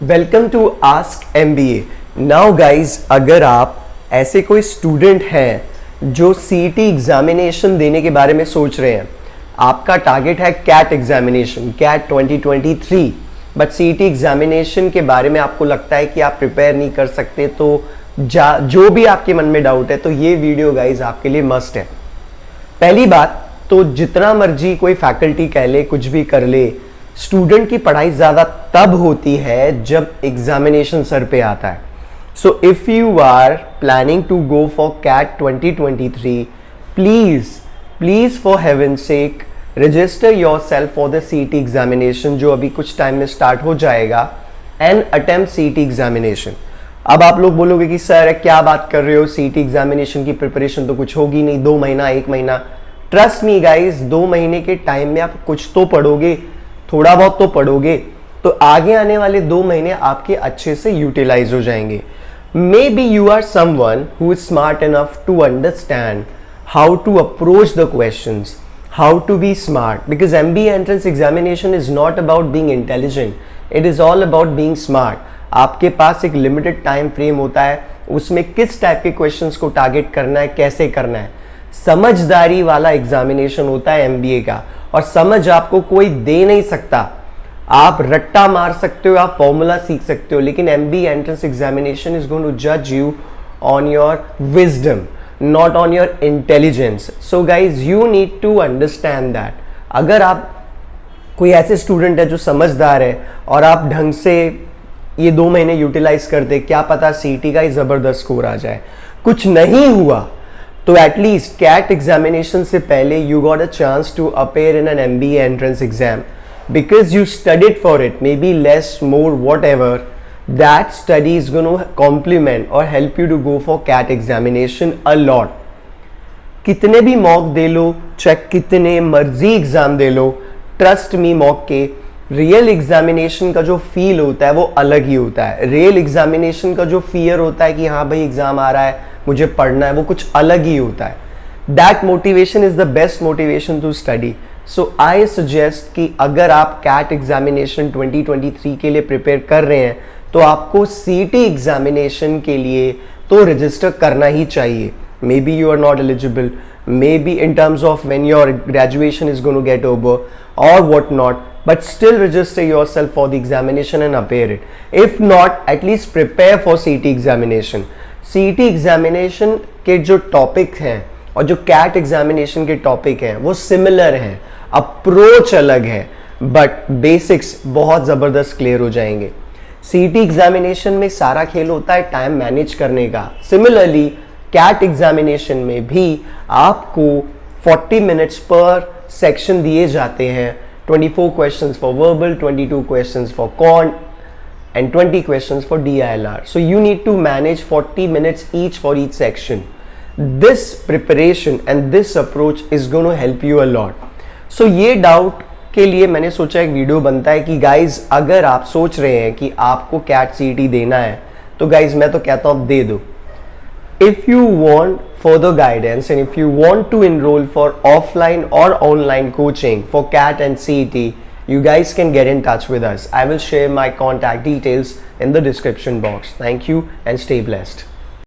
Welcome to Ask MBA. Now guys, अगर आप ऐसे कोई स्टूडेंट हैं जो सीईटी एग्जामिनेशन देने के बारे में सोच रहे हैं, आपका टारगेट है CAT examination, CAT 2023, but CET examination के बारे में आपको लगता है कि आप प्रिपेयर नहीं कर सकते, तो जो भी आपके मन में डाउट है तो ये वीडियो गाइज आपके लिए मस्ट है। पहली बात तो जितना मर्जी कोई फैकल्टी कह ले, कुछ भी कर ले, स्टूडेंट की पढ़ाई ज्यादा तब होती है जब एग्जामिनेशन सर पे आता है। So if you are planning to go for CAT 2023, please for heaven sake register yourself for the CET examination, जो अभी कुछ टाइम में स्टार्ट हो जाएगा, एंड अटेम्प्ट सीईटी एग्जामिनेशन। अब आप लोग बोलोगे कि सर क्या बात कर रहे हो, सीईटी एग्जामिनेशन की प्रिपरेशन तो कुछ होगी नहीं, 2 महीना 1 महीना। ट्रस्ट मी गाइज, 2 महीने के टाइम में आप कुछ तो पढ़ोगे, थोड़ा बहुत तो पढ़ोगे, तो आगे आने वाले 2 महीने आपके अच्छे से यूटिलाइज हो जाएंगे। Maybe you are someone who is smart enough to understand how to approach the questions, how to be smart, because MBA entrance examination is not about being intelligent, it is all about being smart. आपके पास एक limited time frame होता है, उसमें किस type के questions को target करना है, कैसे करना है। समझदारी वाला एग्जामिनेशन होता है MBA का, और समझ आपको कोई दे नहीं सकता। आप रट्टा मार सकते हो, आप फॉर्मूला सीख सकते हो, लेकिन MBA entrance examination is going to जज you on your wisdom, not on your intelligence. So guys, you need to understand that. अगर आप कोई ऐसे स्टूडेंट है जो समझदार है और आप ढंग से ये 2 महीने यूटिलाइज करते, क्या पता सीईटी का ही जबरदस्त स्कोर आ जाए। कुछ नहीं हुआ तो एटलीस्ट कैट एग्जामिनेशन से पहले you got a chance to appear in an MBA entrance exam, because you studied for it, may be less more whatever, that study is going to complement और help you to go for CAT examination a lot. कितने भी mock दे लो, check कितने मर्जी exam दे लो, trust me, mock के रियल एग्जामिनेशन का जो फील होता है वो अलग ही होता है। रियल एग्जामिनेशन का जो फियर होता है कि हाँ भाई एग्जाम आ रहा है, मुझे पढ़ना है, वो कुछ अलग ही होता है। That motivation is the best motivation to study. So I suggest कि अगर आप कैट एग्जामिनेशन 2023 के लिए प्रिपेयर कर रहे हैं तो आपको सीईटी एग्जामिनेशन के लिए तो रजिस्टर करना ही चाहिए। Maybe you are not eligible, maybe in terms of when your graduation is going to get over or what not, but still register yourself for the examination and appear it. If not, at least prepare for CET examination. CET examination के जो topic हैं और जो cat examination के topic हैं वो similar हैं, approach अलग है, बट बेसिक्स बहुत ज़बरदस्त क्लियर हो जाएंगे। CET एग्जामिनेशन में सारा खेल होता है टाइम मैनेज करने का। सिमिलरली कैट एग्जामिनेशन में भी आपको 40 मिनट्स पर सेक्शन दिए जाते हैं, 24 questions for verbal, 22 questions for quant and 20 questions for DILR. So you need to manage 40 minutes each for each section. This preparation and this approach is going to help you a lot. So ये doubt के लिए मैंने सोचा एक video बनता है कि guys अगर आप सोच रहे हैं कि आपको कैट CET देना है तो गाइज मैं तो कहता हूँ दे दो। If you want further guidance and if you want to enroll for offline or online coaching for CAT and CET, you guys can get in touch with us. I will share my contact details in the description box. Thank you and stay blessed.